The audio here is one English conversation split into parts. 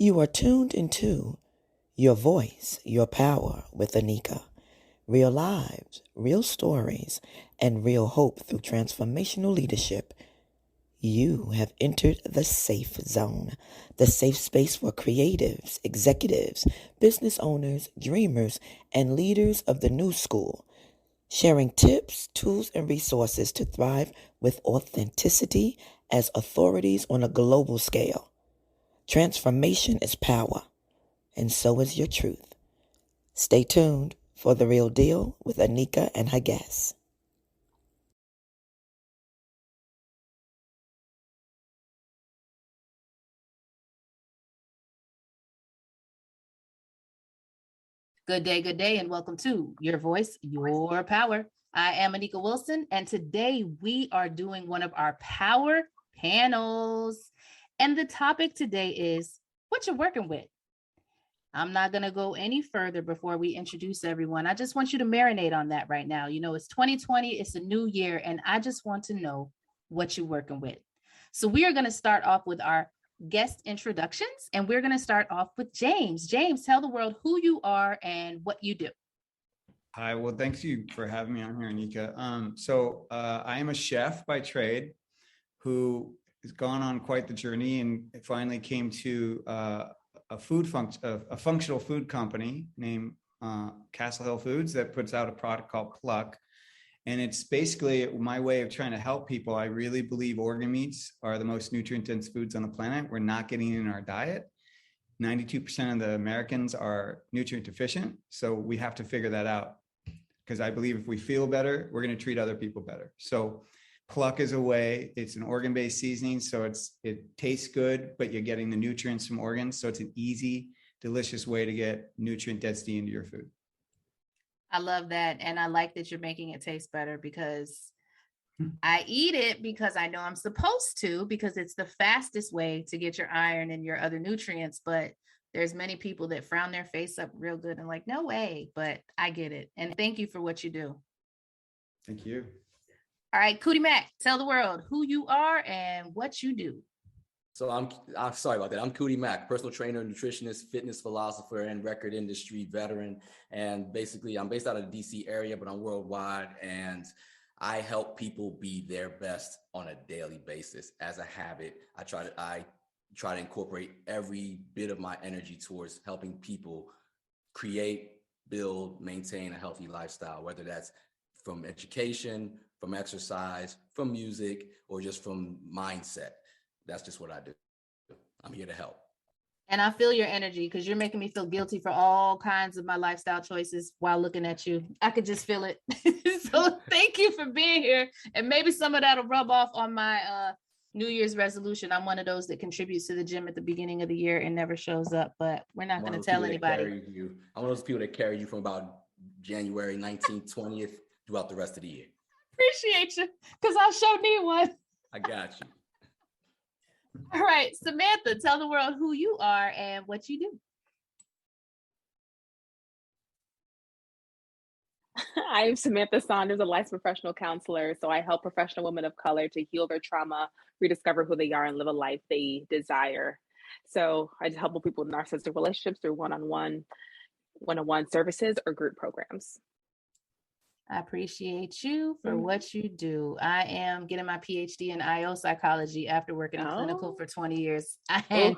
You are tuned into Your Voice, Your Power with Anika. Real lives, real stories, and real hope through transformational leadership. You have entered the safe zone, the safe space for creatives, executives, business owners, dreamers, and leaders of the new school, sharing tips, tools, and resources to thrive with authenticity as authorities on a global scale. Transformation is power, and so is your truth. Stay tuned for The Real Deal with Anika and her guests. Good day, and welcome to Your Voice, Your Power. I am Anika Wilson, and today we are doing one of our power panels. And the topic today is what you're working with. I'm not going to go any further before we introduce everyone. I just want you to marinate on that right now. You know, it's 2020, it's a new year, and I just want to know what you're working with. So we are going to start off with our guest introductions, and we're going to start off with James. James, tell the world who you are and what you do. Hi, well, thanks you for having me on here, Anika. I am a chef by trade who has gone on quite the journey and finally came to a functional food company named Castle Hill Foods that puts out a product called Pluck. And it's basically my way of trying to help people. I really believe organ meats are the most nutrient-dense foods on the planet. We're not getting in our diet. 92% of the Americans are nutrient deficient. So we have to figure that out, because I believe if we feel better, we're going to treat other people better. So Pluck is a way. It's an organ-based seasoning, so it tastes good, but you're getting the nutrients from organs. So it's an easy, delicious way to get nutrient density into your food. I love that. And I like that you're making it taste better, because I eat it because I know I'm supposed to, because it's the fastest way to get your iron and your other nutrients. But there's many people that frown their face up real good and like, no way, but I get it. And thank you for what you do. Thank you. All right, KUTI Mac, tell the world who you are and what you do. So I'm sorry about that. I'm KUTI Mac, personal trainer, nutritionist, fitness philosopher, and record industry veteran. And basically, I'm based out of the DC area, but I'm worldwide. And I help people be their best on a daily basis. As a habit, I try to incorporate every bit of my energy towards helping people create, build, maintain a healthy lifestyle, whether that's from education, from exercise, from music, or just from mindset. That's just what I do. I'm here to help. And I feel your energy, because you're making me feel guilty for all kinds of my lifestyle choices while looking at you. I could just feel it. So thank you for being here. And maybe some of that'll rub off on my New Year's resolution. I'm one of those that contributes to the gym at the beginning of the year and never shows up, but we're not going to tell anybody. I'm one of those people that carry you from about January 19th, 20th throughout the rest of the year. Appreciate you, because I sure need one. I got you. All right, Samantha, tell the world who you are and what you do. I'm Samantha Saunders, a licensed professional counselor. So I help professional women of color to heal their trauma, rediscover who they are, and live a life they desire. So I just help people with narcissistic relationships through one-on-one services or group programs. I appreciate you for what you do. I am getting my PhD in IO psychology after working in clinical for 20 years. And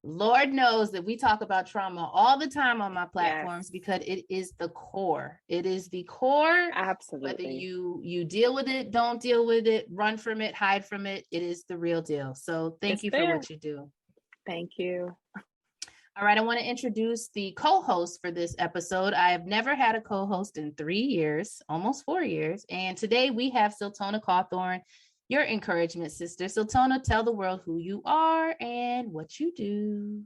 Lord knows that we talk about trauma all the time on my platforms, because it is the core. It is the core. Absolutely. Whether you deal with it, don't deal with it, run from it, hide from it, it is the real deal. So thank you for what you do. Thank you. All right, I want to introduce the co-host for this episode. I have never had a co-host in 3 years, almost 4 years. And today we have Siltona Cawthorn, your encouragement sister. Siltona, tell the world who you are and what you do.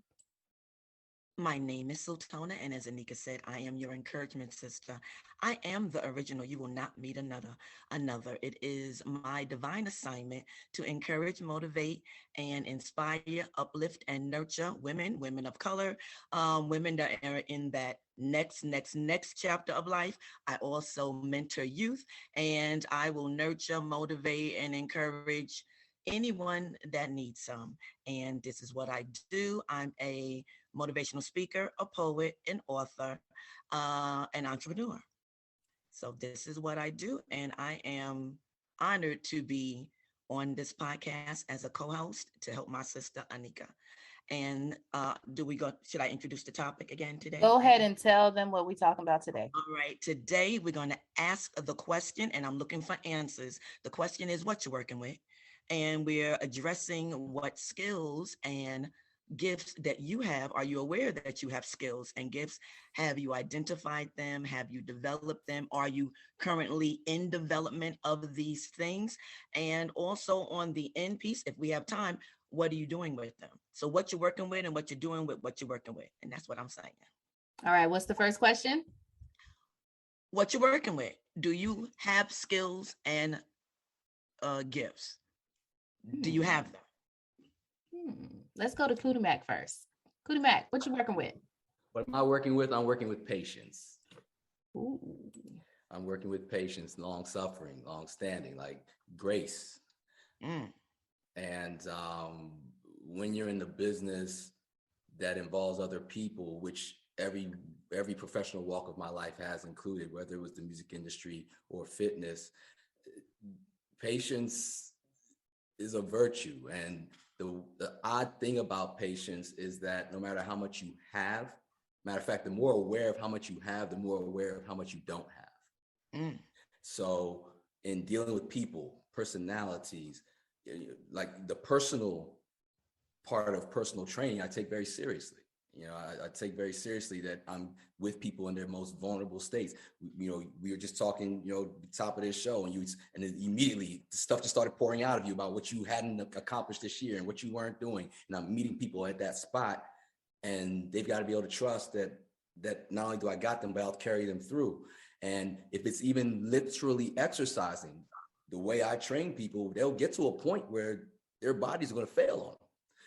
My name is Sultana, and as Anika said, I am your encouragement sister. I am the original. You will not meet another. It is my divine assignment to encourage, motivate, and inspire, uplift, and nurture women of color, women that are in that next chapter of life. I also mentor youth, and I will nurture, motivate, and encourage anyone that needs some. And this is what I do. I'm a motivational speaker, a poet, an author, an entrepreneur. So this is what I do. And I am honored to be on this podcast as a co-host to help my sister Anika. And should I introduce the topic again today? Go ahead and tell them what we're talking about today. All right, today we're going to ask the question, and I'm looking for answers. The question is what you're working with, and we're addressing what skills and gifts that you have. Are you aware that you have skills and gifts? Have you identified them? Have you developed them? Are you currently in development of these things? And also on the end piece, if we have time, what are you doing with them? So what you're working with and what you're doing with what you're working with. And that's what I'm saying. All right. What's the first question? What you're working with. Do you have skills and gifts? Do you have them? Let's go to KUTI Mac first. KUTI Mac, what you working with? What am I working with? I'm working with patience. Ooh. I'm working with patience, long suffering, long standing, like grace. And when you're in the business that involves other people, which every professional walk of my life has included, whether it was the music industry or fitness, patience is a virtue. And the odd thing about patience is that no matter how much you have, matter of fact, the more aware of how much you have, the more aware of how much you don't have. So in dealing with people, personalities, like the personal part of personal training, I take very seriously. I take very seriously that I'm with people in their most vulnerable states. We were just talking, the top of this show, and immediately the stuff just started pouring out of you about what you hadn't accomplished this year and what you weren't doing. And I'm meeting people at that spot, and they've got to be able to trust that not only do I got them, but I'll carry them through. And if it's even literally exercising, the way I train people, they'll get to a point where their bodies are going to fail on them.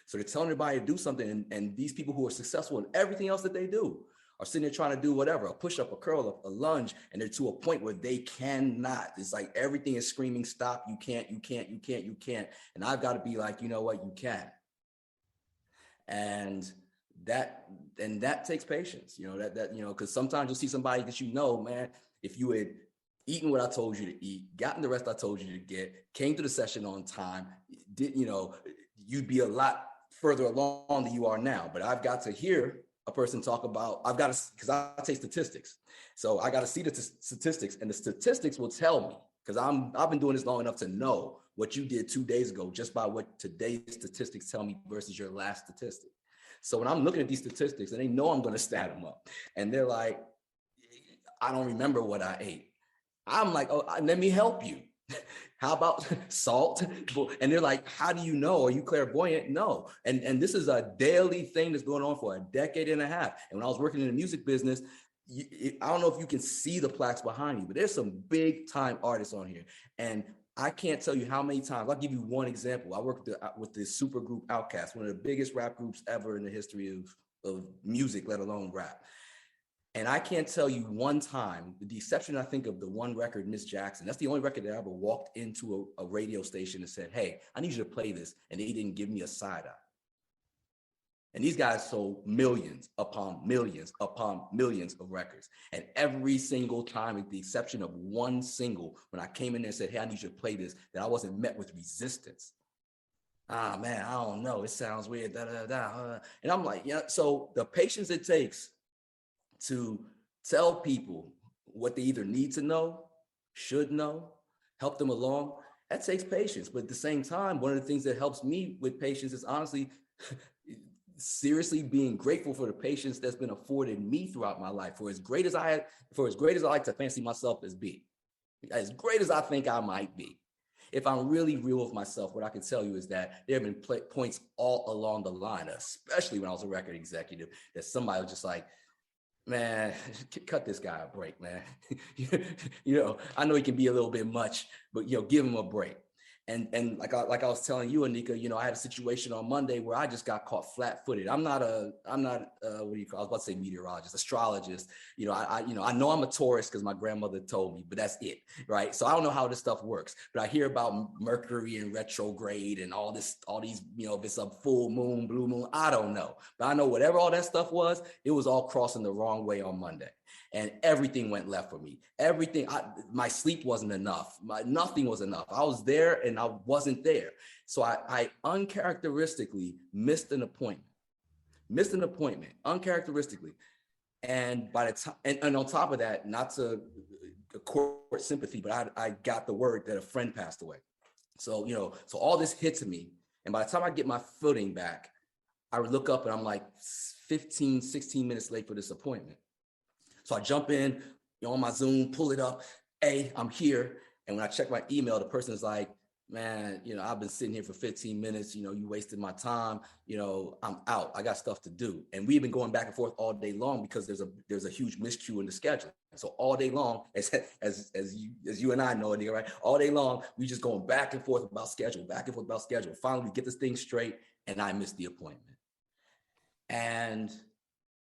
So they're telling everybody to do something, and these people who are successful in everything else that they do are sitting there trying to do whatever, a push-up, a curl, a lunge, and they're to a point where they cannot. It's like everything is screaming, stop, you can't. And I've got to be like, you know what, you can. And that takes patience, because sometimes you'll see somebody that man, if you had eaten what I told you to eat, gotten the rest I told you to get, came to the session on time, you'd be a lot further along than you are now. But I've got to hear a person talk about, because I take statistics. So I got to see the statistics, and the statistics will tell me, because I've been doing this long enough to know what you did 2 days ago, just by what today's statistics tell me versus your last statistic. So when I'm looking at these statistics, and they know I'm going to stat them up, and they're like, I don't remember what I ate. I'm like, oh, let me help you. How about salt? And they're like, how do you know? Are you clairvoyant? No. And this is a daily thing that's going on for a decade and a half. And when I was working in the music business, I don't know if you can see the plaques behind you, but there's some big time artists on here. And I can't tell you how many times. I'll give you one example. I worked with the super group Outkast, one of the biggest rap groups ever in the history of music, let alone rap. And I can't tell you one time, with the exception, I think, of the one record, Miss Jackson. That's the only record that I ever walked into a radio station and said, hey, I need you to play this. And they didn't give me a side eye. And these guys sold millions upon millions of records. And every single time, with the exception of one single, when I came in there and said, hey, I need you to play this, that I wasn't met with resistance. Man, I don't know. It sounds weird. And I'm like, so the patience it takes to tell people what they either need to know, should know, help them along, that takes patience. But at the same time, one of the things that helps me with patience is honestly, seriously being grateful for the patience that's been afforded me throughout my life. For as great as I like to fancy myself as being, as great as I think I might be, if I'm really real with myself, what I can tell you is that there have been points all along the line, especially when I was a record executive, that somebody was just like, man, cut this guy a break, man. I know he can be a little bit much, but give him a break. And like I was telling you, Anika, you know, I had a situation on Monday where I just got caught flat-footed. I'm not what do you call? I was about to say meteorologist, astrologist. You know, I know I'm a Taurus because my grandmother told me, but that's it, right? So I don't know how this stuff works, but I hear about Mercury and retrograde and all these, you know, if it's a full moon, blue moon, I don't know, but I know whatever all that stuff was, it was all crossing the wrong way on Monday. And everything went left for me. My sleep wasn't enough. Nothing was enough. I was there and I wasn't there. So I uncharacteristically missed an appointment uncharacteristically. And by the time, and on top of that, not to court sympathy, but I got the word that a friend passed away. So, you know, so all this hit to me. And by the time I get my footing back, I would look up and I'm like 15, 16 minutes late for this appointment. So I jump in, you know, on my Zoom, pull it up. Hey, I'm here. And when I check my email, the person is like, man, you know, I've been sitting here for 15 minutes. You know, you wasted my time. You know, I'm out. I got stuff to do. And we've been going back and forth all day long because there's a huge miscue in the schedule. So all day long, as you and I know it, right? All day long, we just going back and forth about schedule. Finally, we get this thing straight, and I missed the appointment. And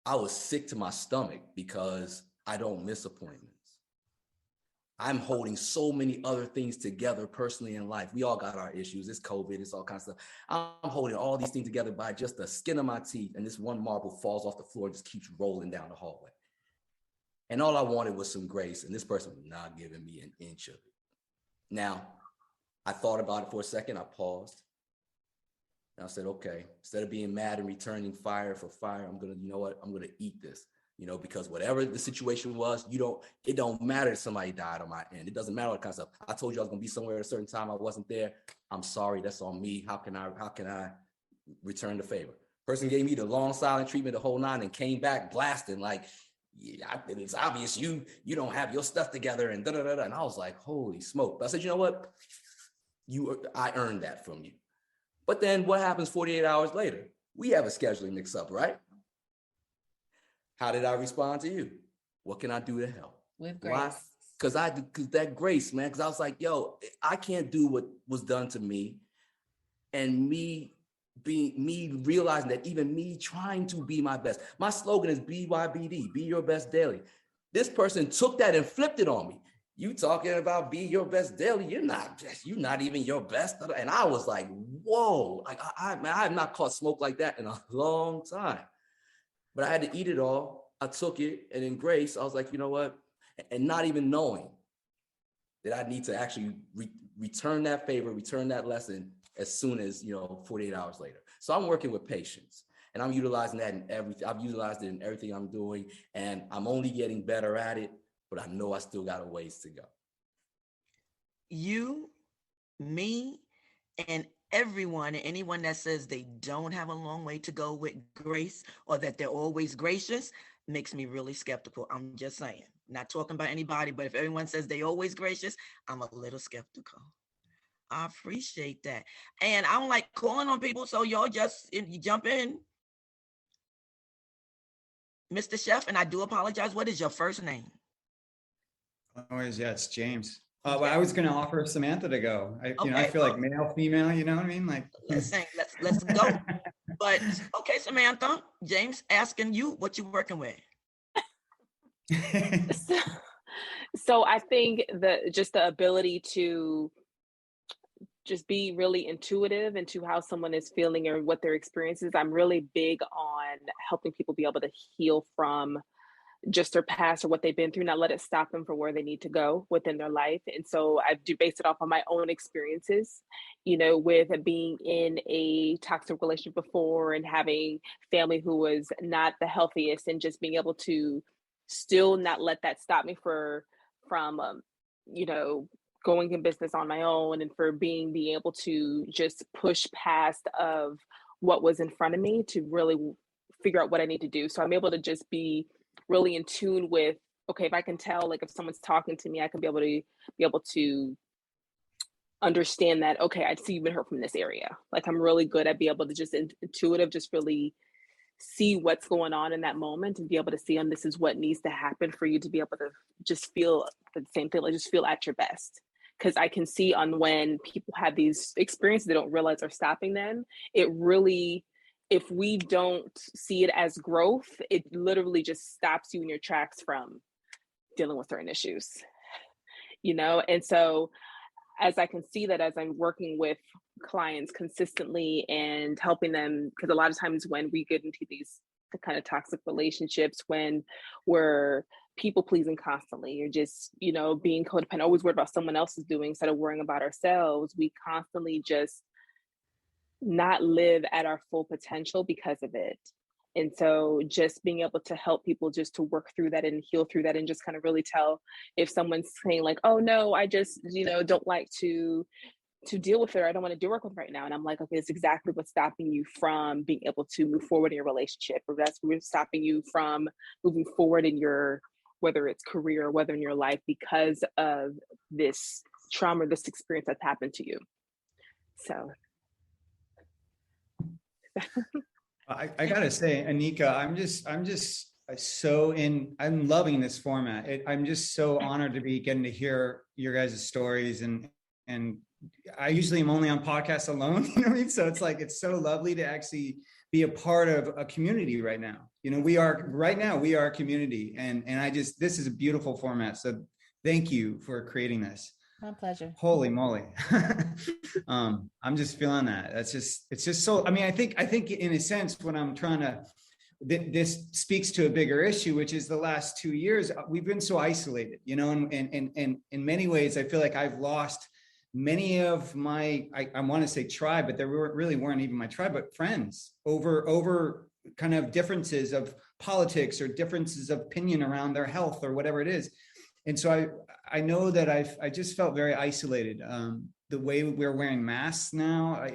I was sick to my stomach because I don't miss appointments. I'm holding so many other things together personally in life. We all got our issues. It's COVID, it's all kinds of stuff. I'm holding all these things together by just the skin of my teeth, and this one marble falls off the floor and just keeps rolling down the hallway. And all I wanted was some grace, and this person was not giving me an inch of it. Now, I thought about it for a second. I paused. And I said, okay, instead of being mad and returning fire for fire, I'm going to eat this, you know, because whatever the situation was, it don't matter if somebody died on my end. It doesn't matter what kind of stuff. I told you I was going to be somewhere at a certain time. I wasn't there. I'm sorry. That's on me. How can I return the favor? Person gave me the long silent treatment, the whole nine, and came back blasting like, yeah, it's obvious you don't have your stuff together and da-da-da-da. And I was like, holy smoke. But I said, you know what? I earned that from you. But then what happens 48 hours later? We have a scheduling mix up, right? How did I respond to you? What can I do to help? With grace. Why? Because that grace, man, because I was like, yo, I can't do what was done to me. And me realizing that even me trying to be my best. My slogan is BYBD, be your best daily. This person took that and flipped it on me. You talking about be your best daily? You're not even your best. And I was like, whoa, like I have not caught smoke like that in a long time. But I had to eat it all. I took it, and in grace, I was like, you know what? And not even knowing that I need to actually return that favor, return that lesson as soon as, 48 hours later. So I'm working with patience, and I'm utilizing that in everything. I've utilized it in everything I'm doing, and I'm only getting better at it. But I know I still got a ways to go. You, me, and everyone, and anyone that says they don't have a long way to go with grace or that they're always gracious makes me really skeptical. I'm just saying, not talking about anybody, but if everyone says they always gracious, I'm a little skeptical. I appreciate that. And I don't like calling on people, so y'all just you jump in. Mr. Chef, and I do apologize. What is your first name? Always, yeah, it's James. But I was going to offer Samantha to go. I feel like male, female. You know what I mean? Like, let's go. But okay, Samantha, James asking you what you working with. So I think just the ability to just be really intuitive into how someone is feeling or what their experience is. I'm really big on helping people be able to heal from just their past or what they've been through, not let it stop them from where they need to go within their life. And so I do base it off on my own experiences, with being in a toxic relationship before and having family who was not the healthiest, and just being able to still not let that stop me from going in business on my own, and for being able to just push past of what was in front of me to really figure out what I need to do. So I'm able to just be really in tune with, okay, if I can tell, like if someone's talking to me, I can be able to understand that, okay, I see you've been hurt from this area. Like I'm really good at being able to just intuitive, just really see what's going on in that moment and be able to see, this is what needs to happen for you to be able to just feel the same thing, like just feel at your best. because I can see on when people have these experiences they don't realize are stopping them, it really, if we don't see it as growth, it literally just stops you in your tracks from dealing with certain issues, you know? And so as I can see that as I'm working with clients consistently and helping them, because a lot of times when we get into these kind of toxic relationships, when we're people pleasing constantly, or just, you know, being codependent, always worried about someone else is doing instead of worrying about ourselves, we constantly just not live at our full potential because of it. And so just being able to help people just to work through that and heal through that, and just kind of really tell if someone's saying like, oh no, I just, you know, don't like to deal with it, or I don't want to do work with right now. And I'm like, okay, it's exactly what's stopping you from being able to move forward in your relationship, or that's what's stopping you from moving forward in your, whether it's career or whether in your life, because of this trauma, this experience that's happened to you. So. I gotta say, Anika, I'm loving this format. I'm just so honored to be getting to hear your guys' stories, and I usually am only on podcasts alone, you know what I mean? So it's like, it's so lovely to actually be a part of a community right now. You know, we are a community, and this is a beautiful format. So thank you for creating this. My pleasure. Holy moly. I'm just feeling that. It's just so, I mean, I think in a sense, when I'm trying to, this speaks to a bigger issue, which is the last 2 years, we've been so isolated, you know, and in many ways, I feel like I've lost many of my, I want to say tribe, but there really weren't even my tribe, but friends over kind of differences of politics or differences of opinion around their health or whatever it is. And so I know that I just felt very isolated. The way we're wearing masks now,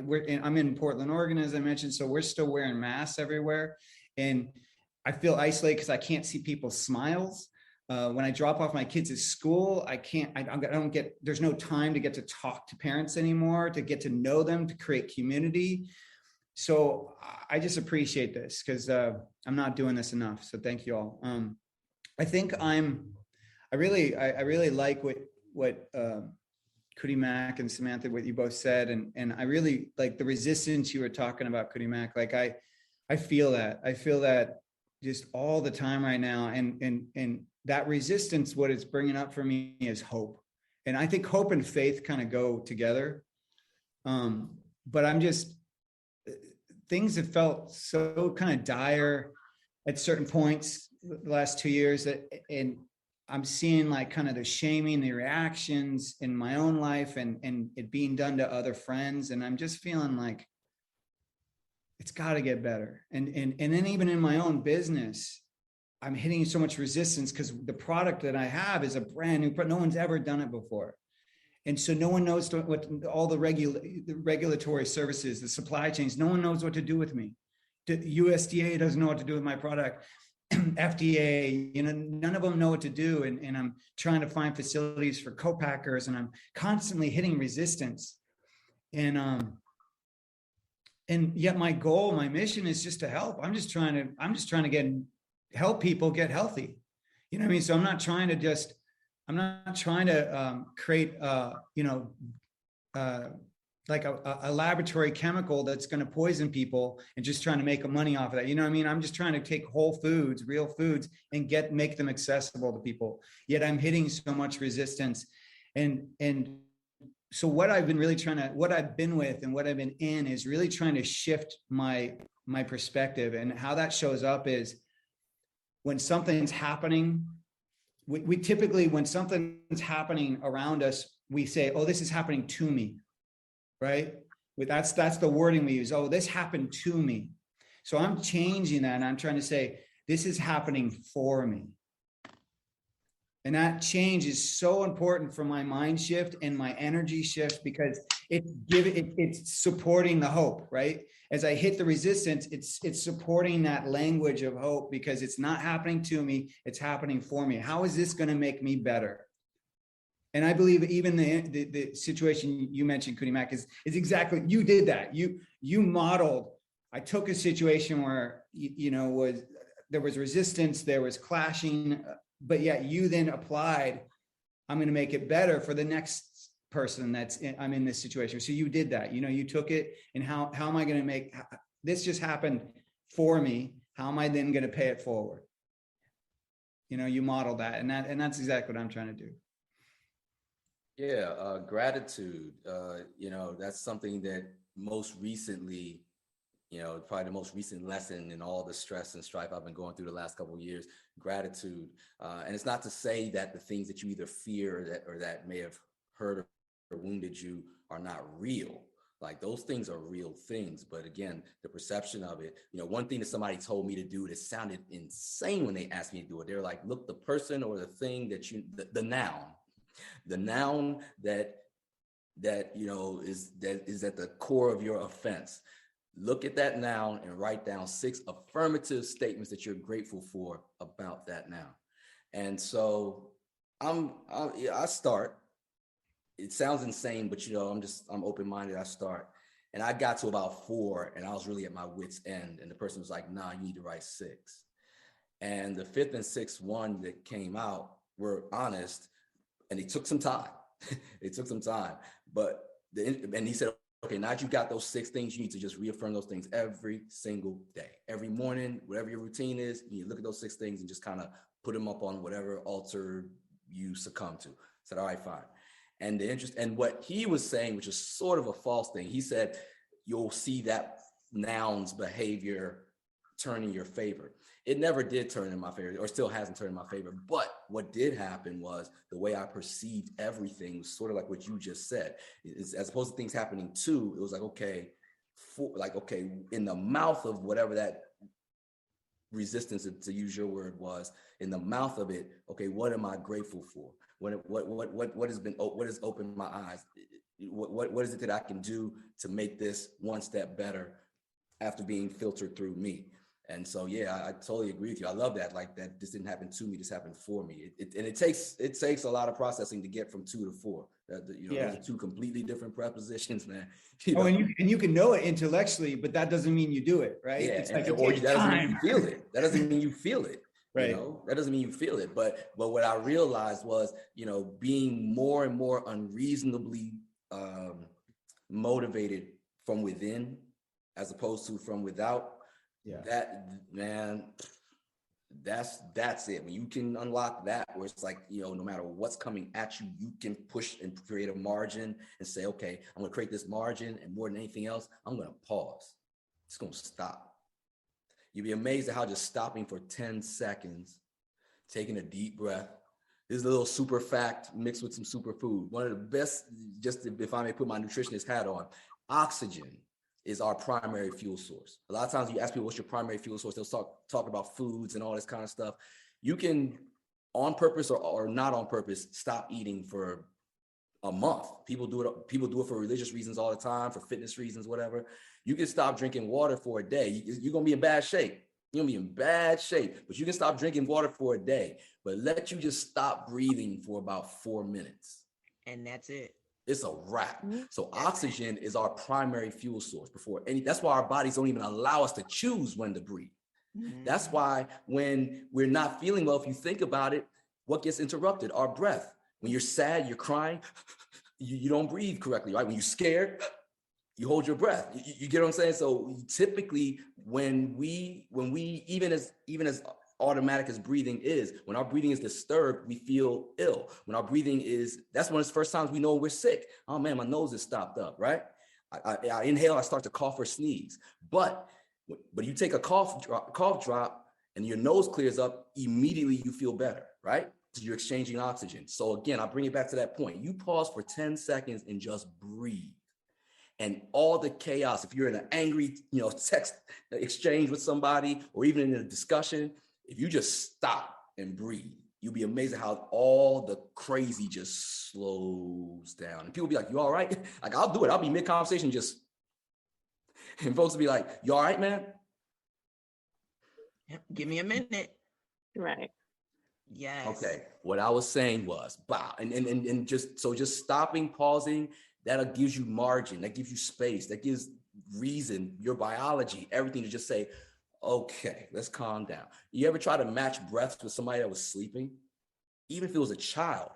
I'm in Portland, Oregon, as I mentioned, so we're still wearing masks everywhere. And I feel isolated because I can't see people's smiles. When I drop off my kids at school, there's no time to get to talk to parents anymore, to get to know them, to create community. So I just appreciate this, because I'm not doing this enough. So thank you all. I think I really like what KUTI Mac and Samantha, what you both said, and I really like the resistance you were talking about, KUTI Mac. Like I feel that just all the time right now, and that resistance, what it's bringing up for me is hope, and I think hope and faith kind of go together. But I'm just, things have felt so kind of dire at certain points the last 2 years, and I'm seeing like kind of the shaming, the reactions in my own life, and it being done to other friends. And I'm just feeling like it's got to get better. And then even in my own business, I'm hitting so much resistance because the product that I have is a brand new product. No one's ever done it before. And so no one knows what all the regulatory services, the supply chains, no one knows what to do with me. The USDA doesn't know what to do with my product. FDA, you know, none of them know what to do. And I'm trying to find facilities for co-packers, and I'm constantly hitting resistance. And yet my goal, my mission is just to help. I'm just trying to help people get healthy. You know what I mean? So I'm not trying to create, like a laboratory chemical that's going to poison people and just trying to make money off of that. You know what I mean? I'm just trying to take whole foods, real foods, and make them accessible to people. Yet I'm hitting so much resistance. And so what I've been in is really trying to shift my perspective, and how that shows up is when something's happening, we typically, when something's happening around us, we say, oh, this is happening to me. Right? That's the wording we use. Oh, this happened to me. So I'm changing that, and I'm trying to say, this is happening for me. And that change is so important for my mind shift and my energy shift, because it's supporting the hope, right? As I hit the resistance, it's supporting that language of hope, because it's not happening to me, it's happening for me. How is this going to make me better? And I believe even the situation you mentioned, KUTI Mac, is exactly, you did that. You modeled. I took a situation where, there was resistance, there was clashing, but yet you then applied, I'm going to make it better for the next person I'm in this situation. So you did that, you took it, and how am I going to make this just happen for me? How am I then going to pay it forward? You model that, and that's exactly what I'm trying to do. Yeah, gratitude. That's something that most recently, probably the most recent lesson in all the stress and strife I've been going through the last couple of years. Gratitude, and it's not to say that the things that you either fear or that may have hurt or wounded you are not real. Like, those things are real things, but again, the perception of it. One thing that somebody told me to do that sounded insane when they asked me to do it. They're like, look, the person or the thing that the noun that is at the core of your offense. Look at that noun and write down 6 affirmative statements that you're grateful for about that noun. And so I start. It sounds insane, but I'm open-minded. I start, and I got to about 4, and I was really at my wit's end. And the person was like, "Nah, you need to write 6." And the 5th and 6th one that came out were honest, and it took some time. It took some time, and he said, okay, now that you got those 6 things, you need to just reaffirm those things every single day. Every morning, whatever your routine is, you look at those 6 things and just kind of put them up on whatever altar you succumb to. I said, all right, fine. And what he was saying, which is sort of a false thing, he said, you'll see that noun's behavior turn in your favor. It never did turn in my favor, or still hasn't turned in my favor. But what did happen was the way I perceived everything was sort of like what you just said. As opposed to things happening too, it was like, okay, in the mouth of whatever that resistance, to use your word, was, in the mouth of it, okay, what am I grateful for? What has opened my eyes? What is it that I can do to make this one step better after being filtered through me? And so, yeah, I totally agree with you. I love that. Like, that this didn't happen to me, this happened for me. It takes a lot of processing to get from 2 to 4. Those are 2 completely different prepositions, man. And you can know it intellectually, but that doesn't mean you do it, right? Yeah, it's like, that doesn't mean you feel it. That doesn't mean you feel it. Right. That doesn't mean you feel it. But what I realized was, being more and more unreasonably motivated from within as opposed to from without. Yeah. That, man, that's it. When you can unlock that, where it's like, no matter what's coming at you, you can push and create a margin and say, okay, I'm going to create this margin, and more than anything else, I'm going to pause. It's going to stop. You'd be amazed at how just stopping for 10 seconds, taking a deep breath. This is a little super fact mixed with some super food. One of the best, just if I may put my nutritionist hat on, oxygen is our primary fuel source. A lot of times you ask people, what's your primary fuel source? They'll talk about foods and all this kind of stuff. You can, on purpose or not on purpose, stop eating for a month. People do it for religious reasons all the time, for fitness reasons, whatever. You can stop drinking water for a day. You're going to be in bad shape. You're going to be in bad shape, but you can stop drinking water for a day. But let you just stop breathing for about 4 minutes. And that's it. It's a wrap. So oxygen is our primary fuel source that's why our bodies don't even allow us to choose when to breathe. That's why when we're not feeling well, if you think about it, what gets interrupted? Our breath. When you're sad, you're crying, you don't breathe correctly, right? When you're scared, you hold your breath. You get what I'm saying? So typically when we even as automatic as breathing is, when our breathing is disturbed, we feel ill. When our breathing that's one of the first times we know we're sick. Oh man, my nose is stopped up, right? I inhale, I start to cough or sneeze. But you take a cough drop and your nose clears up, immediately you feel better, right? So you're exchanging oxygen. So again, I'll bring it back to that point. You pause for 10 seconds and just breathe. And all the chaos, if you're in an angry, text exchange with somebody, or even in a discussion, if you just stop and breathe, you'll be amazed at how all the crazy just slows down. And people be like, you all right? Like, I'll do it. I'll be mid-conversation and folks will be like, you all right, man? Yep, give me a minute. Right. Yes. Okay. What I was saying was, wow. And just stopping, pausing, that gives you margin. That gives you space. That gives reason, your biology, everything to just say, okay, let's calm down. You ever try to match breaths with somebody that was sleeping? Even if it was a child,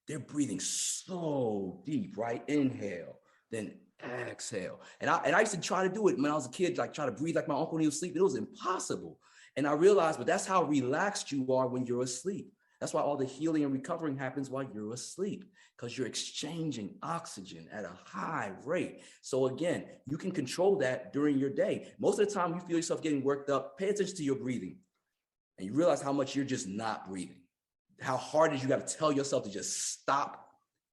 they're breathing so deep, right? Inhale, then exhale. And I used to try to do it when I was a kid, like try to breathe like my uncle when he was asleep. It was impossible. And I realized, but that's how relaxed you are when you're asleep. That's why all the healing and recovering happens while you're asleep, because you're exchanging oxygen at a high rate. So again, you can control that during your day. Most of the time you feel yourself getting worked up, pay attention to your breathing. And you realize how much you're just not breathing. How hard it is you got to tell yourself to just stop,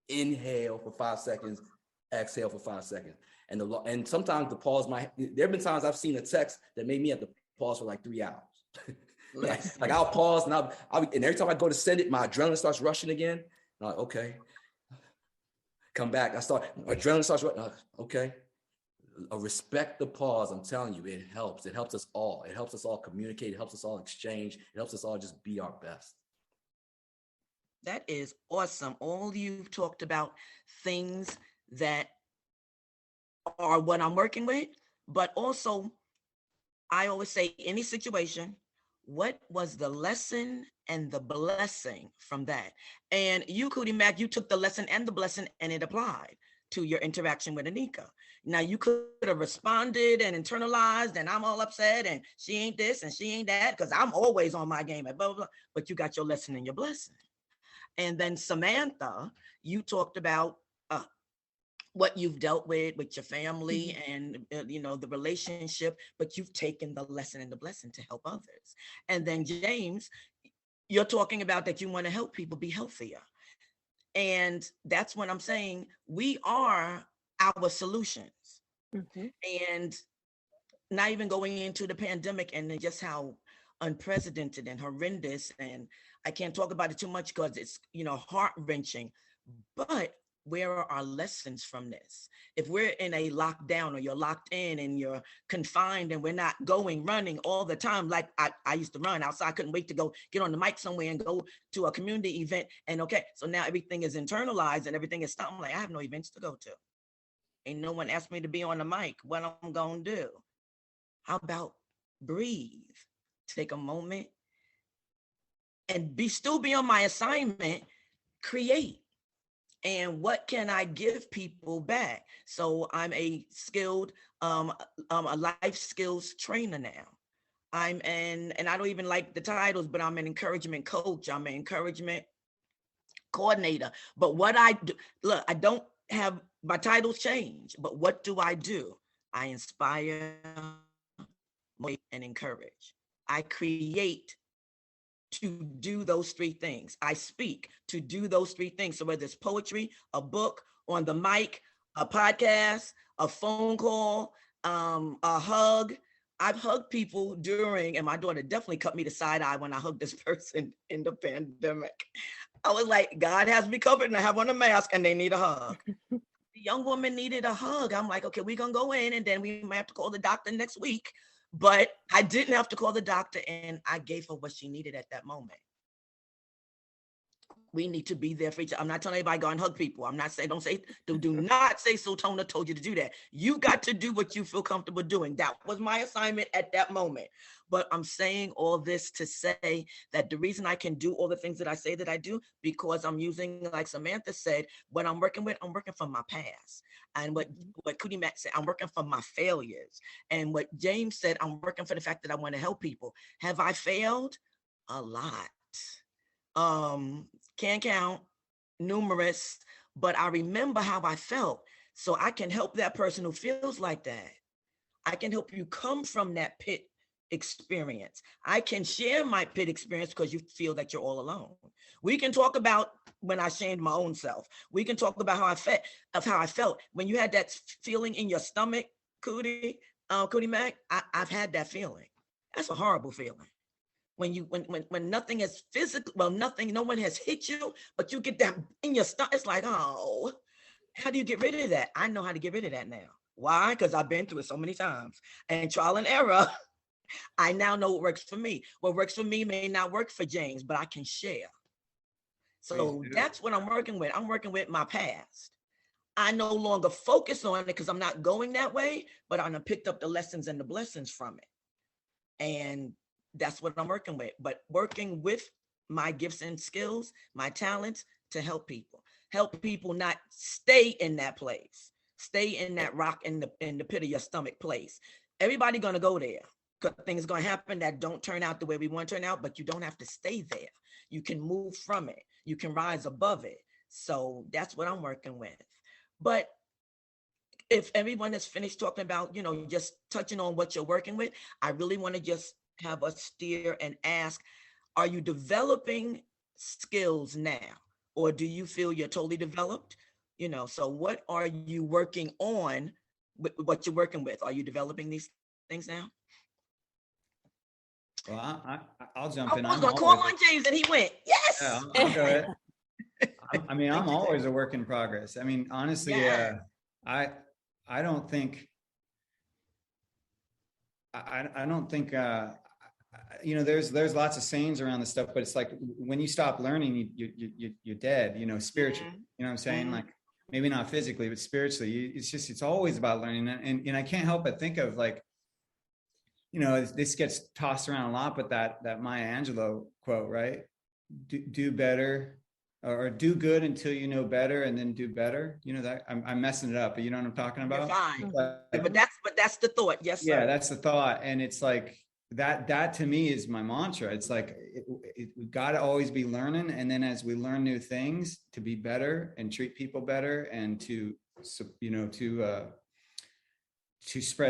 inhale for 5 seconds, exhale for 5 seconds. And sometimes the pause there have been times I've seen a text that made me have to pause for like 3 hours. like I'll pause and and every time I go to send it, my adrenaline starts rushing again. I'm like, okay, come back. Adrenaline starts rushing. Okay. Respect the pause. I'm telling you, it helps. It helps us all. It helps us all communicate. It helps us all exchange. It helps us all just be our best. That is awesome. All you've talked about things that are what I'm working with, but also I always say any situation, what was the lesson and the blessing from that? And you, KUTI Mac, you took the lesson and the blessing and it applied to your interaction with Anika. Now you could have responded and internalized and I'm all upset and she ain't this and she ain't that, because I'm always on my game and blah, blah, blah. But you got your lesson and your blessing. And then Samantha, you talked about what you've dealt with your family and the relationship, but you've taken the lesson and the blessing to help others. And then James, you're talking about that you want to help people be healthier. And that's when I'm saying we are our solutions. And not even going into the pandemic and just how unprecedented and horrendous, and I can't talk about it too much because it's heart-wrenching, but where are our lessons from this? If we're in a lockdown or you're locked in and you're confined and we're not running all the time, like I used to run outside, I couldn't wait to go get on the mic somewhere and go to a community event. And okay, so now everything is internalized and everything is stopped. I'm like, I have no events to go to. Ain't no one asked me to be on the mic. What I'm gonna do? How about breathe? Take a moment and still be on my assignment, create. And what can I give people back? So I'm a skilled, a life skills trainer now. And I don't even like the titles, but I'm an encouragement coach. I'm an encouragement coordinator. But what I do, look, I don't have, my titles change, but what do? I inspire, motivate, and encourage. I create to do those 3 things. I speak to do those 3 things. So whether it's poetry, a book, on the mic, a podcast, a phone call, a hug. I've hugged people during, and my daughter definitely cut me the side eye when I hugged this person in the pandemic. I was like, God has me covered and I have on a mask and they need a hug. The young woman needed a hug. I'm like, okay, we're going to go in and then we might have to call the doctor next week. But I didn't have to call the doctor and I gave her what she needed at that moment. We need to be there for each other. I'm not telling anybody go and hug people. I'm not saying, do not say Sultana told you to do that. You got to do what you feel comfortable doing. That was my assignment at that moment. But I'm saying all this to say that the reason I can do all the things that I say that I do, because I'm using, like Samantha said, what I'm working with, I'm working from my past. And what KUTI Mac said, I'm working from my failures. And what James said, I'm working for the fact that I want to help people. Have I failed? A lot. Can't count, numerous, but I remember how I felt. So I can help that person who feels like that. I can help you come from that pit experience. I can share my pit experience because you feel that you're all alone. We can talk about when I shamed my own self. We can talk about how I felt when you had that feeling in your stomach, KUTI Mac. I've had that feeling. That's a horrible feeling. When nothing is physical, no one has hit you, but you get that in your stomach. It's like, oh, how do you get rid of that? I know how to get rid of that now. Why? Because I've been through it so many times, and trial and error. I now know what works for me. What works for me may not work for James, but I can share. So that's what I'm working with. I'm working with my past. I no longer focus on it because I'm not going that way, but I picked up the lessons and the blessings from it. And that's what I'm working with, but working with my gifts and skills, my talents to help people. help people not stay in that place, stay in that rock in the pit of your stomach place. Everybody gonna go there. Things are gonna happen that don't turn out the way we want to turn out, but you don't have to stay there. You can move from it. You can rise above it. So that's what I'm working with. But if everyone is finished talking about, just touching on what you're working with, I really want to just have us steer and ask, are you developing skills now? Or do you feel you're totally developed? So what are you working on with what you're working with? Are you developing these things now? Well, I'll jump in. I was going to call on James and he went, yes. Yeah, I'll do it. I'm always a work in progress. Honestly, yeah. I don't think, there's lots of sayings around this stuff, but it's like when you stop learning, you're dead, spiritually, you know what I'm saying? Like maybe not physically, but spiritually, it's always about learning. And I can't help but think of like, this gets tossed around a lot, but that Maya Angelou quote, right? Do better, or do good until you know better, and then do better. That I'm messing it up, but you know what I'm talking about? You're fine. But that's the thought. Yes, sir. Yeah, that's the thought. And it's like that to me is my mantra. It's like we've got to always be learning, and then as we learn new things, to be better and treat people better, and to spread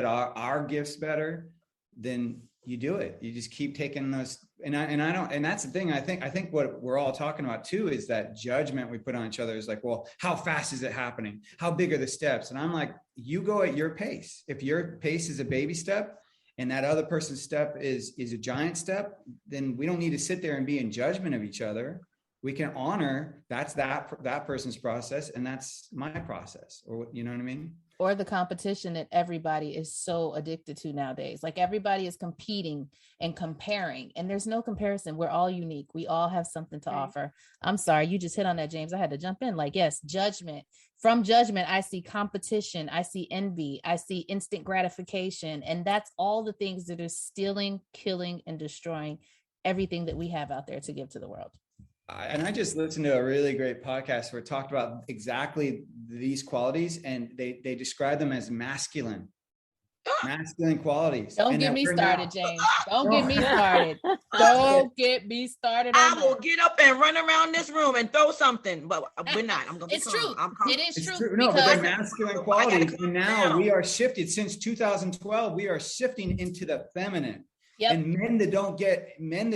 our gifts better. Then you do it. You just keep taking those. And that's the thing. I think what we're all talking about too is that judgment we put on each other is like, well, how fast is it happening? How big are the steps? And I'm like, you go at your pace. If your pace is a baby step and that other person's step is a giant step, then we don't need to sit there and be in judgment of each other. We can honor that's that person's process, and that's my process, or you know what I mean? Or the competition that everybody is so addicted to nowadays. Like everybody is competing and comparing, and there's no comparison. We're all unique. We all have something to offer. I'm sorry, you just hit on that, James. I had to jump in. Like, yes, judgment. From judgment, I see competition. I see envy. I see instant gratification. And that's all the things that are stealing, killing, and destroying everything that we have out there to give to the world. And I just listened to a really great podcast where it talked about exactly these qualities, and they describe them as masculine qualities. Don't get me started, James. Don't get me started. Don't get me started. I will get up and run around this room and throw something, but we're not. I'm going to be calm. It is true. No, but they're masculine qualities. And now we are shifted since 2012. We are shifting into the feminine. Yep. And men that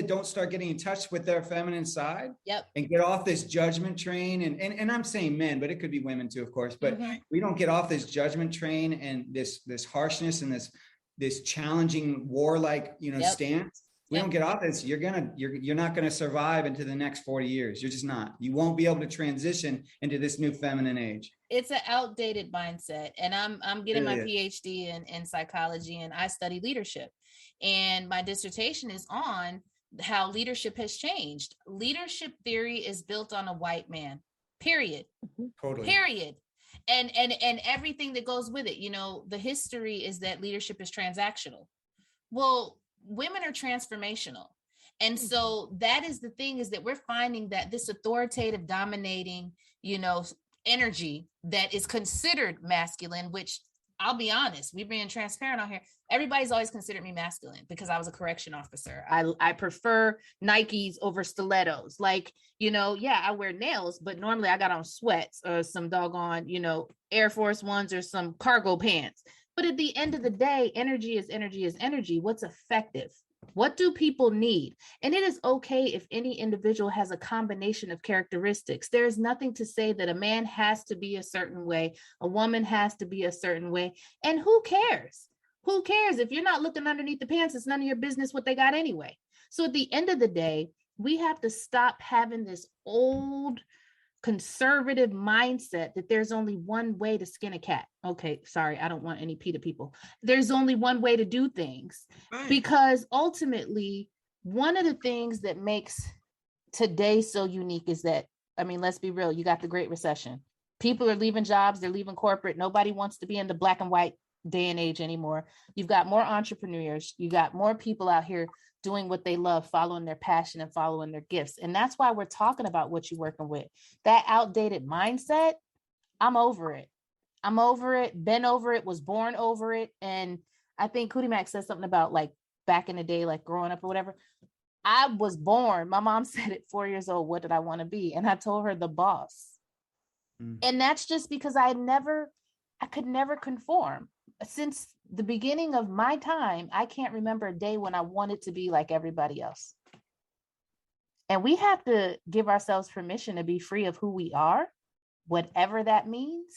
don't start getting in touch with their feminine side, and get off this judgment train. And I'm saying men, but it could be women too, of course. But we don't get off this judgment train and this harshness and this challenging warlike, stance. We don't get off this. You're not gonna survive into the next 40 years. You're just not. You won't be able to transition into this new feminine age. It's an outdated mindset. And I'm getting my PhD in psychology, and I study leadership. And my dissertation is on how leadership has changed. Leadership theory is built on a white man, period. Totally. Period. And everything that goes with it. The history is that leadership is transactional. Well, women are transformational. And so that is the thing, is that we're finding that this authoritative, dominating, energy that is considered masculine, which I'll be honest, we're being transparent on here. Everybody's always considered me masculine because I was a correction officer. I prefer Nikes over stilettos. Like, I wear nails, but normally I got on sweats or some doggone, Air Force Ones or some cargo pants. But at the end of the day, energy is energy is energy. What's effective? What do people need? And it is okay if any individual has a combination of characteristics. There is nothing to say that a man has to be a certain way, a woman has to be a certain way. And who cares? Who cares? If you're not looking underneath the pants, it's none of your business what they got anyway. So at the end of the day, we have to stop having this old conservative mindset that there's only one way to skin a cat. Okay, sorry, I don't want any PETA people. There's only one way to do things, because ultimately, one of the things that makes today so unique is that, let's be real, you got the Great Recession. People are leaving jobs, they're leaving corporate. Nobody wants to be in the black and white day and age anymore. You've got more entrepreneurs. You got more people out here doing what they love, following their passion and following their gifts. And that's why we're talking about what you're working with. That outdated mindset, I'm over it. I'm over it, been over it, was born over it. And I think KUTI Mac said something about like back in the day, like growing up or whatever. I was born, my mom said at 4 years old, what did I want to be? And I told her the boss. And that's just because I could never conform. Since the beginning of my time, I can't remember a day when I wanted to be like everybody else. And we have to give ourselves permission to be free of who we are, whatever that means.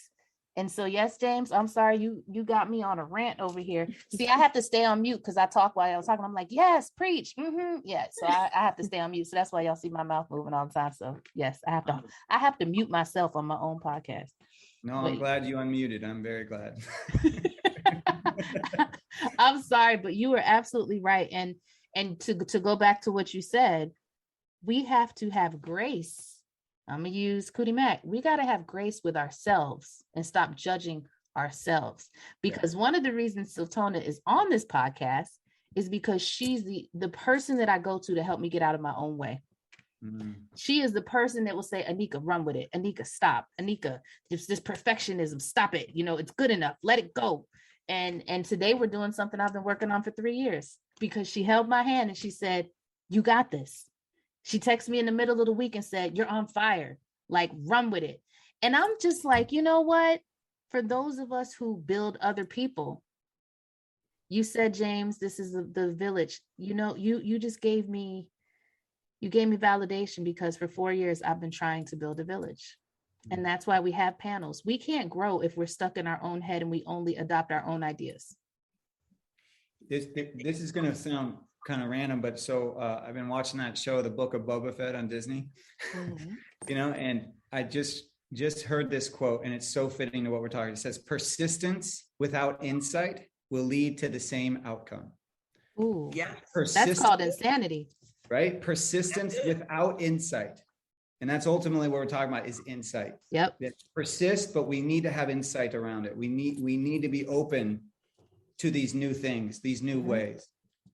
And so, yes, James, I'm sorry, you got me on a rant over here. See, I have to stay on mute because I talk while I was talking. I'm like, yes, preach. Yeah. So I have to stay on mute. So that's why y'all see my mouth moving all the time. So yes, I have to mute myself on my own podcast. No, I'm glad you unmuted. I'm very glad. I'm sorry, but you were absolutely right. And to go back to what you said, we have to have grace. I'm going to use KUTI Mac. We got to have grace with ourselves and stop judging ourselves. Because one of the reasons Siltona is on this podcast is because she's the person that I go to help me get out of my own way. She is the person that will say, Anika, run with it. Anika, stop. Anika, this perfectionism, stop it. You know, it's good enough. Let it go. And today we're doing something I've been working on for 3 years because she held my hand and she said, you got this. She texted me in the middle of the week and said, you're on fire, like run with it. And I'm just like, you know what? For those of us who build other people, you said, James, this is the village. You know, you just gave me validation because for 4 years, I've been trying to build a village. And that's why we have panels. We can't grow if we're stuck in our own head and we only adopt our own ideas. This is going to sound kind of random, but so I've been watching that show, The Book of Boba Fett on Disney, you know, and I just heard this quote and it's so fitting to what we're talking. It says, persistence without insight will lead to the same outcome. Ooh, yeah. That's called insanity. Right? Persistence without insight. And that's ultimately what we're talking about is insight. Yep. Persist, but we need to have insight around it. We need to be open to these new things, these new ways.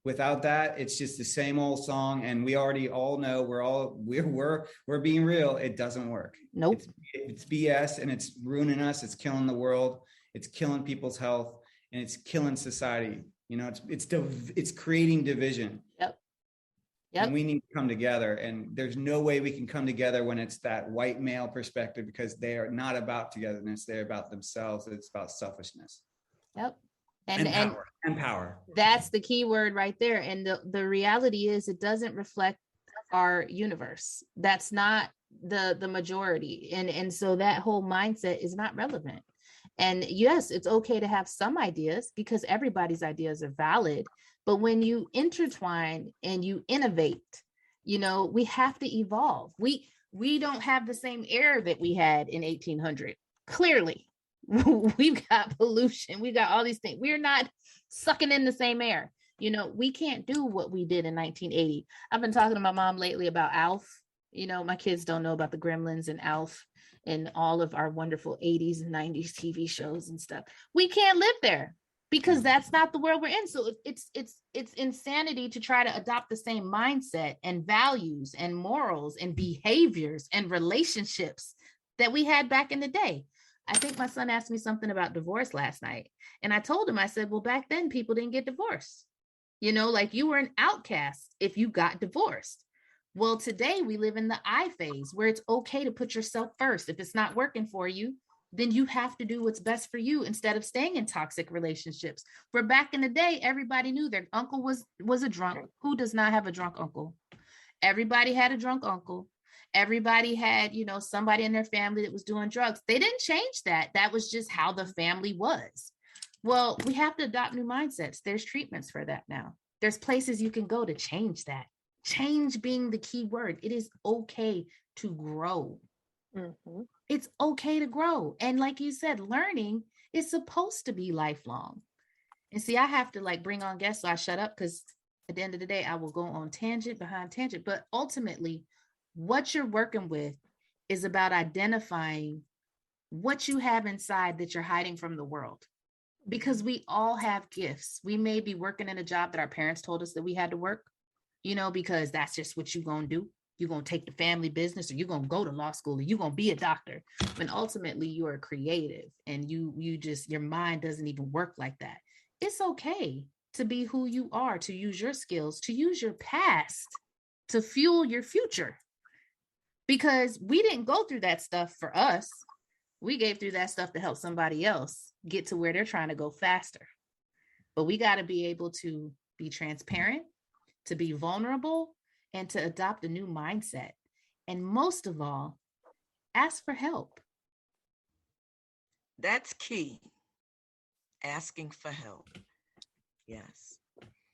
Without that, it's just the same old song. And we already all know we're being real. It doesn't work. Nope. It's BS and it's ruining us. It's killing the world. It's killing people's health and it's killing society. You know, it's creating division. Yep. And we need to come together. And there's no way we can come together when it's that white male perspective because they are not about togetherness. They're about themselves. It's about selfishness. Yep. And power. That's the key word right there. And the reality is it doesn't reflect our universe. That's not the majority. And so that whole mindset is not relevant. And yes, it's okay to have some ideas because everybody's ideas are valid. But when you intertwine and you innovate, you know, we have to evolve. We don't have the same air that we had in 1800. Clearly, we've got pollution. We got all these things. We're not sucking in the same air. You know, we can't do what we did in 1980. I've been talking to my mom lately about Alf. You know, my kids don't know about the Gremlins and Alf and all of our wonderful 80s and 90s TV shows and stuff. We can't live there because that's not the world we're in. So it's insanity to try to adopt the same mindset and values and morals and behaviors and relationships that we had back in the day. I think my son asked me something about divorce last night. And I told him, I said, well, back then people didn't get divorced. You know, like you were an outcast if you got divorced. Well, today we live in the I phase where it's okay to put yourself first. If it's not working for you, then you have to do what's best for you instead of staying in toxic relationships. Where back in the day, everybody knew their uncle was a drunk. Who does not have a drunk uncle? Everybody had a drunk uncle. Everybody had, you know, somebody in their family that was doing drugs. They didn't change that. That was just how the family was. Well, we have to adopt new mindsets. There's treatments for that now. There's places you can go to change that. Change being the key word. It is okay to grow. Mm-hmm. It's okay to grow. And like you said, learning is supposed to be lifelong. And see, I have to like bring on guests, so I shut up because at the end of the day, I will go on tangent behind tangent. But ultimately, what you're working with is about identifying what you have inside that you're hiding from the world. Because we all have gifts. We may be working in a job that our parents told us that we had to work, because that's just what you're going to do. You're going to take the family business, or you're going to go to law school, or you're going to be a doctor. When ultimately you are creative and your mind doesn't even work like that. It's okay to be who you are, to use your skills, to use your past to fuel your future. Because we didn't go through that stuff for us. We gave through that stuff to help somebody else get to where they're trying to go faster. But we got to be able to be transparent, to be vulnerable, and to adopt a new mindset. And most of all, ask for help. That's key. Asking for help. Yes.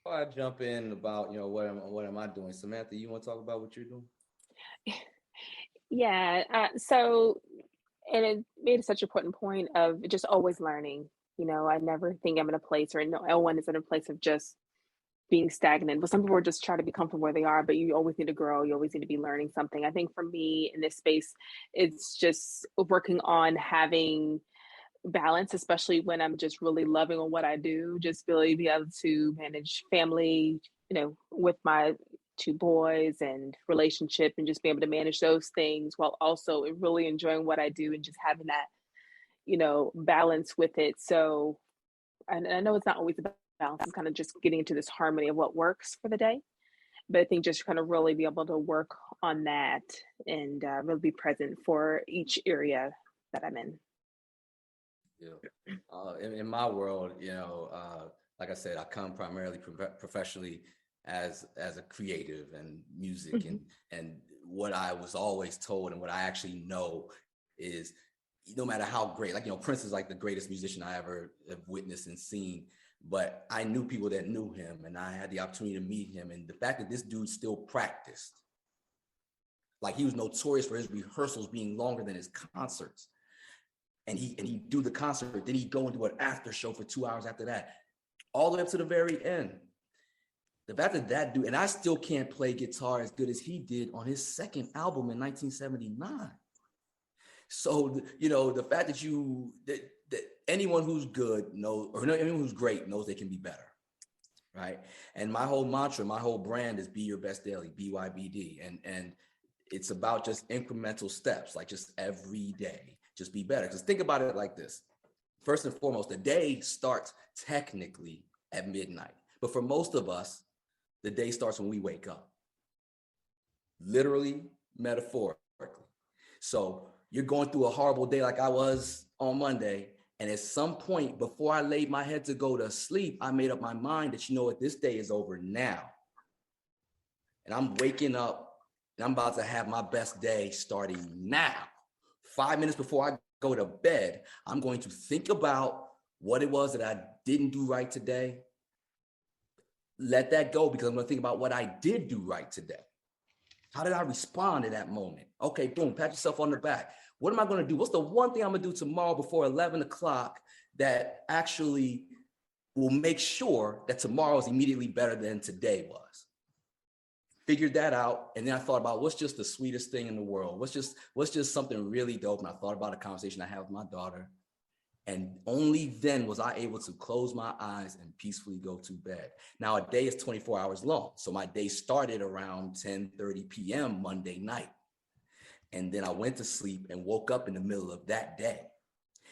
Before I jump in about, what am I doing? Samantha, you want to talk about what you're doing? Yeah. And it made such an important point of just always learning. I never think I'm in a place, or no one is in a place of just being stagnant. But some people are just trying to be comfortable where they are, but you always need to grow. You always need to be learning something. I think for me in this space, it's just working on having balance, especially when I'm just really loving on what I do, just really be able to manage family, with my 2 boys and relationship, and just be able to manage those things while also really enjoying what I do and just having that, balance with it. So, and I know it's not always about balance, it's kind of just getting into this harmony of what works for the day. But I think just kind of really be able to work on that and really be present for each area that I'm in. In my world, like I said, I come primarily professionally as a creative and music, mm-hmm. and what I was always told and what I actually know is, no matter how great, Prince is like the greatest musician I ever have witnessed and seen, but I knew people that knew him, and I had the opportunity to meet him, and the fact that this dude still practiced, like he was notorious for his rehearsals being longer than his concerts. And he'd do the concert, then he'd go and do an after show for 2 hours after that, all the way up to the very end. The fact that dude, and I still can't play guitar as good as he did on his second album in 1979. So, the fact that anyone who's good knows, or anyone who's great knows they can be better, right? And my whole mantra, my whole brand is be your best daily, BYBD. And it's about just incremental steps, like just every day. Just be better. Because think about it like this. First and foremost, the day starts technically at midnight. But for most of us, the day starts when we wake up. Literally, metaphorically. So you're going through a horrible day like I was on Monday. And at some point, before I laid my head to go to sleep, I made up my mind that, this day is over now. And I'm waking up and I'm about to have my best day starting now. 5 minutes before I go to bed, I'm going to think about what it was that I didn't do right today. Let that go, because I'm going to think about what I did do right today. How did I respond to that moment? Okay, boom, pat yourself on the back. What am I going to do? What's the one thing I'm going to do tomorrow before 11 o'clock that actually will make sure that tomorrow is immediately better than today was? Figured that out, and then I thought about what's just the sweetest thing in the world. What's just something really dope. And I thought about a conversation I had with my daughter, and only then was I able to close my eyes and peacefully go to bed. Now, a day is 24 hours long, so my day started around 10:30 p.m. Monday night, and then I went to sleep and woke up in the middle of that day.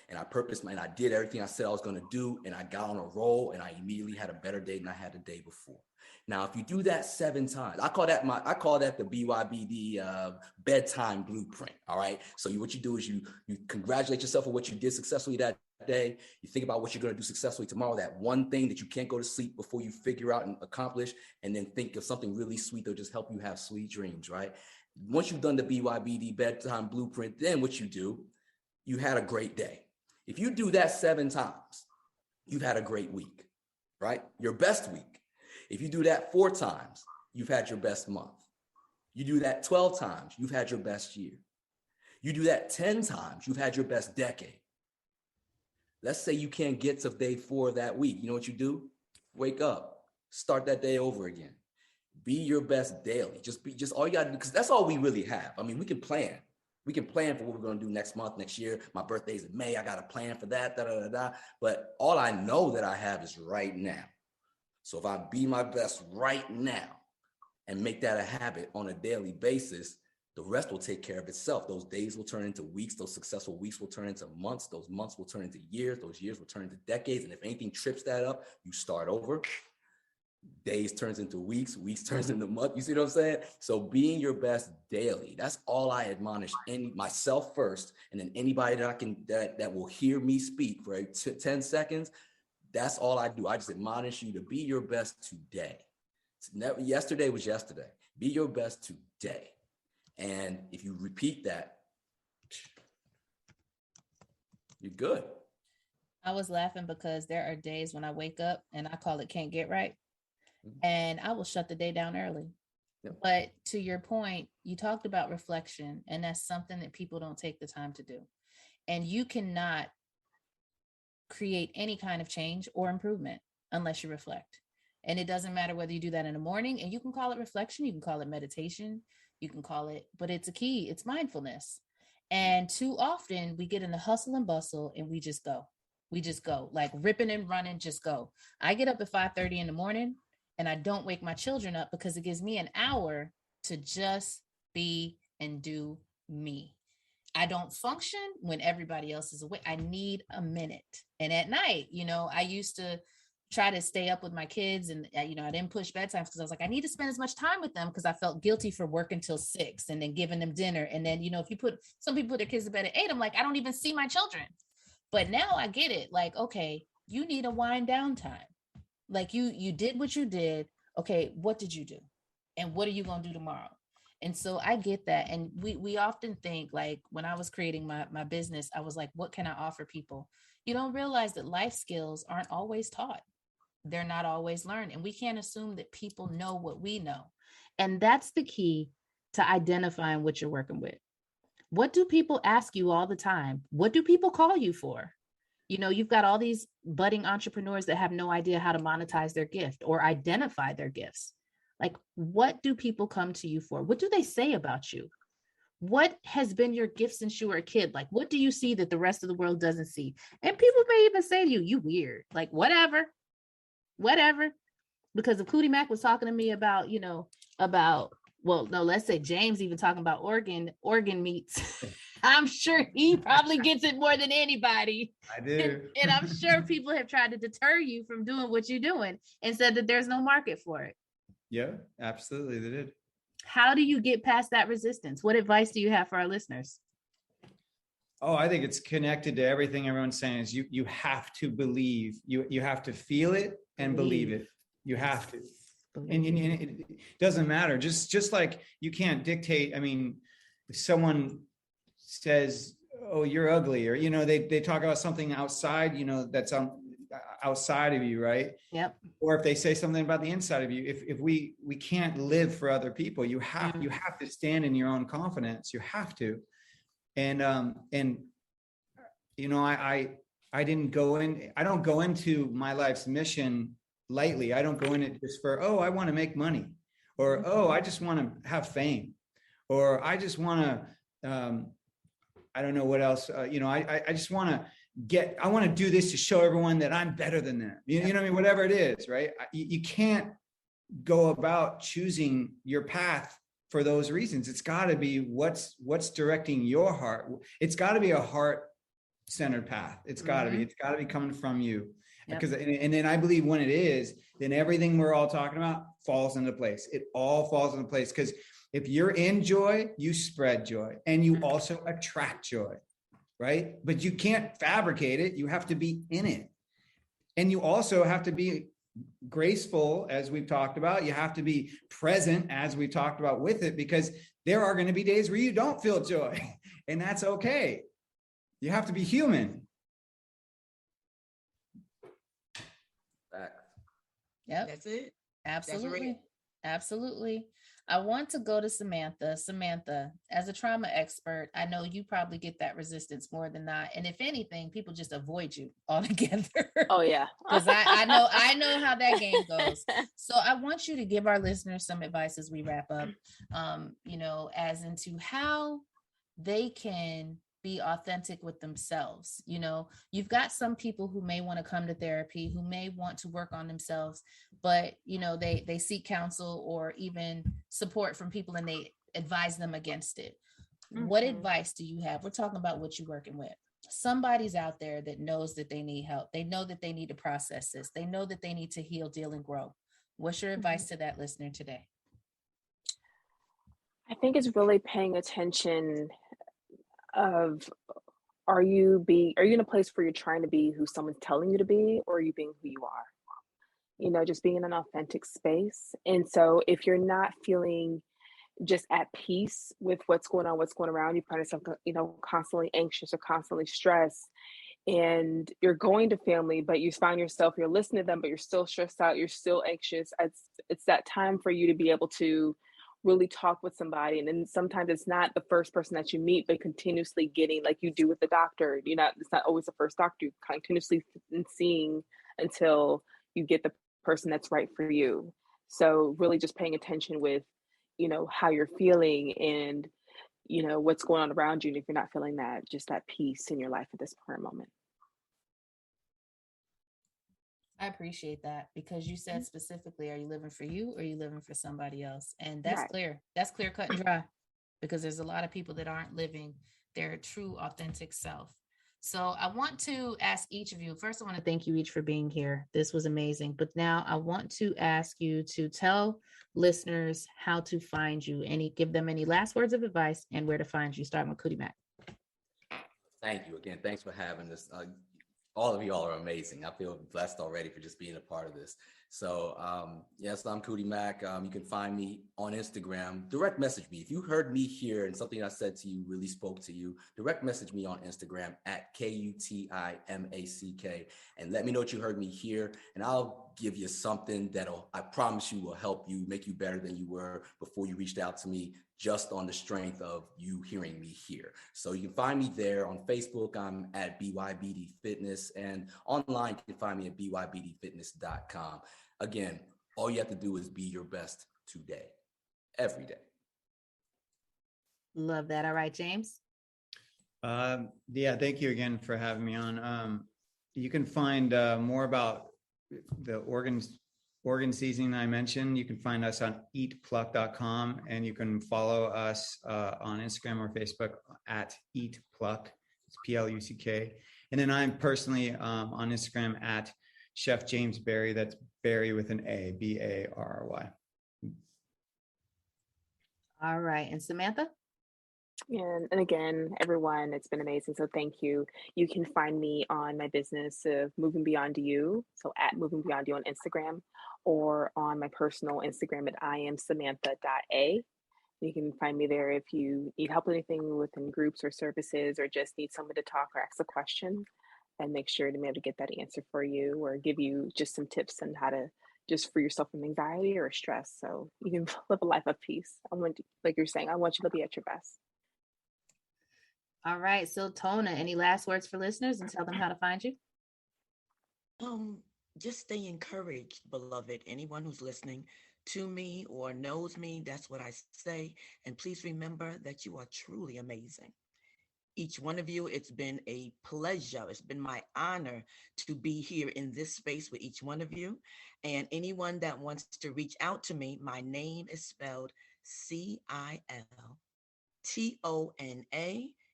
And I did everything I said I was going to do, and I got on a roll, and I immediately had a better day than I had the day before. Now, if you do that 7 times, I call that the BYBD Bedtime Blueprint. All right. So what you do is you congratulate yourself on what you did successfully that day. You think about what you're going to do successfully tomorrow, that one thing that you can't go to sleep before you figure out and accomplish, and then think of something really sweet that'll just help you have sweet dreams, right? Once you've done the BYBD Bedtime Blueprint, then what you do, you had a great day. If you do that 7 times, you've had a great week, right? Your best week. If you do that 4 times, you've had your best month. You do that 12 times, you've had your best year. You do that 10 times, you've had your best decade. Let's say you can't get to day 4 of that week. You know what you do? Wake up, start that day over again. Be your best daily. Just all you gotta do, because that's all we really have. I mean, we can plan, We can plan for what we're going to do next month, next year. My birthday's in May. I got a plan for that, But all I know that I have is right now. So if I be my best right now and make that a habit on a daily basis, the rest will take care of itself. Those days will turn into weeks. Those successful weeks will turn into months. Those months will turn into years. Those years will turn into decades. And if anything trips that up, you start over. Days turns into weeks, weeks turns into months. You see what I'm saying? So being your best daily, that's all I admonish myself first, and then anybody that will hear me speak for 10 seconds, that's all I do. I just admonish you to be your best today. Yesterday was yesterday. Be your best today. And if you repeat that, you're good. I was laughing because there are days when I wake up and I call it can't get right. And I will shut the day down early. Yep. But to your point, you talked about reflection, and that's something that people don't take the time to do. And you cannot create any kind of change or improvement unless you reflect. And it doesn't matter whether you do that in the morning, and you can call it reflection, you can call it meditation, you can call it, but it's a key, it's mindfulness. And too often we get in the hustle and bustle and we just go. We just go, like ripping and running, just go. I get up at 5:30 in the morning and I don't wake my children up because it gives me an hour to just be and do me. I don't function when everybody else is awake. I need a minute. And at night, I used to try to stay up with my kids, and I didn't push bedtime because I was like, I need to spend as much time with them because I felt guilty for working till 6 and then giving them dinner. And then, if some people put their kids to bed at 8, I'm like, I don't even see my children. But now I get it. Like, okay, you need a wind down time. Like you did what you did. Okay, what did you do? And what are you going to do tomorrow? And so I get that. And we often think, like, when I was creating my business, I was like, what can I offer people? You don't realize that life skills aren't always taught. They're not always learned. And we can't assume that people know what we know. And that's the key to identifying what you're working with. What do people ask you all the time? What do people call you for? You've got all these budding entrepreneurs that have no idea how to monetize their gift or identify their gifts. Like, what do people come to you for? What do they say about you? What has been your gift since you were a kid? Like, what do you see that the rest of the world doesn't see? And people may even say to you, you weird, like, whatever. Because if KUTI Mac was talking to me about, let's say James even talking about organ meats. I'm sure he probably gets it more than anybody. I do. And I'm sure people have tried to deter you from doing what you're doing and said that there's no market for it. Yeah, absolutely. They did. How do you get past that resistance? What advice do you have for our listeners? Oh, I think it's connected to everything everyone's saying. Is you have to believe. You have to feel it and believe it. You have to. And it doesn't matter. Just like you can't dictate. I mean, if someone says, "Oh, you're ugly," or they talk about something outside, that's outside of you, right? Yep. Or if they say something about the inside of you, if we can't live for other people, you have to stand in your own confidence. You have to. And I didn't go in. I don't go into my life's mission lightly. I don't go in it just for, I want to make money, or, I just want to have fame, or I just want to, I don't know what else, I just want to I want to do this to show everyone that I'm better than them. You know what I mean? Whatever it is, right? You can't go about choosing your path for those reasons. It's got to be what's directing your heart. It's got to be a heart-centered path. It's got to be. It's got to be coming from you. Because and then I believe when it is, then everything we're all talking about falls into place. It all falls into place, because if you're in joy, you spread joy, and you also attract joy, right? But you can't fabricate it. You have to be in it, and you also have to be graceful, as we've talked about. You have to be present, as we talked about, with it, because there are going to be days where you don't feel joy, and that's okay. You have to be human. Yep. That's it. Absolutely. Absolutely. I want to go to Samantha. Samantha, as a trauma expert, I know you probably get that resistance more than not. And if anything, people just avoid you altogether. Oh yeah. Because I know how that game goes. So I want you to give our listeners some advice as we wrap up, as into how they can be authentic with themselves. You know, you've got some people who may want to come to therapy, who may want to work on themselves, but you know, they seek counsel or even support from people and they advise them against it. What advice do you have? We're talking about what you're working with. Somebody's out there that knows that they need help. They know that they need to process this. They know that they need to heal, deal, and grow. What's your advice to that listener today? I think it's really paying attention of, are you in a place where you're trying to be who someone's telling you to be, or are you being who you are? You know, just being in an authentic space. And so if you're not feeling just at peace with what's going on, what's going around, you find yourself, you know, constantly anxious or constantly stressed, and you're going to family, but you find yourself, you're listening to them, but you're still stressed out, you're still anxious. It's that time for you to be able to really talk with somebody. And then sometimes it's not the first person that you meet, but continuously getting, like you do with the doctor, it's not always the first doctor, you're continuously seeing until you get the person that's right for you. So really just paying attention with, you know, how you're feeling and, you know, what's going on around you. And if you're not feeling that, just that peace in your life at this current moment. I appreciate that, because you said specifically, are you living for you or are you living for somebody else? And that's clear. That's clear, cut and dry, because there's a lot of people that aren't living their true, authentic self. So I want to ask each of you, first, I want to thank you each for being here. This was amazing. But now I want to ask you to tell listeners how to find you, give them any last words of advice and where to find you. Starting with KUTI Mac. Thank you again. Thanks for having this. All of y'all are amazing. I feel blessed already for just being a part of this. So yes, I'm KUTI Mac. You can find me on Instagram. Direct message me. If you heard me here and something I said to you really spoke to you, direct message me on Instagram at KUTIMACK and let me know what you heard me here. And I'll give you something that'll, I promise you, will help you, make you better than you were before you reached out to me, just on the strength of you hearing me here. So you can find me there. On Facebook, I'm at BYBD Fitness, and online you can find me at BYBDfitness.com. Again, all you have to do is be your best today, every day. Love that. All right, James. Yeah, thank you again for having me on. You can find more about the organ seasoning I mentioned. You can find us on eatpluck.com, and you can follow us on Instagram or Facebook at eatpluck. It's PLUCK. And then I'm personally on Instagram at Chef James Barry. That's Barry with an A, BARRY. All right. And Samantha? And again, everyone, it's been amazing. So thank you. You can find me on my business of Moving Beyond You. So at Moving Beyond You on Instagram, or on my personal Instagram at IamSamantha.a. You can find me there if you need help with anything within groups or services, or just need someone to talk or ask a question, and make sure to be able to get that answer for you, or give you just some tips on how to just free yourself from anxiety or stress, so you can live a life of peace. Like you're saying, I want you to be at your best. All right. So Tona, any last words for listeners and tell them how to find you? Just stay encouraged, beloved. Anyone who's listening to me or knows me, that's what I say. And please remember that you are truly amazing. Each one of you, it's been a pleasure. It's been my honor to be here in this space with each one of you. And anyone that wants to reach out to me, my name is spelled CILTONA.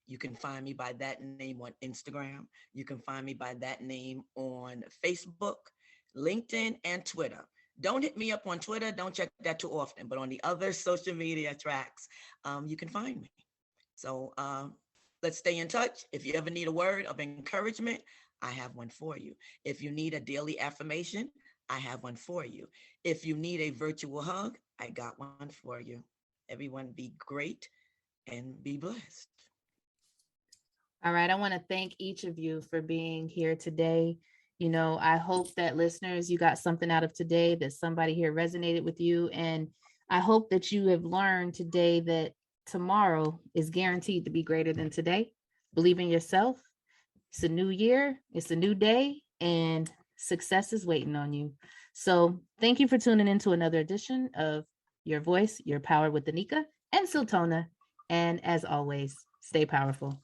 You can find me by that name on Instagram. You can find me by that name on Facebook, LinkedIn, and Twitter. Don't hit me up on Twitter. Don't check that too often. But on the other social media tracks, you can find me. So let's stay in touch. If you ever need a word of encouragement, I have one for you. If you need a daily affirmation, I have one for you. If you need a virtual hug, I got one for you. Everyone be great and be blessed. All right. I want to thank each of you for being here today. You know, I hope that listeners, you got something out of today, that somebody here resonated with you. And I hope that you have learned today that tomorrow is guaranteed to be greater than today. Believe in yourself. It's a new year. It's a new day, and success is waiting on you. So thank you for tuning into another edition of Your Voice, Your Power with Anika and Siltona. And as always, Stay powerful.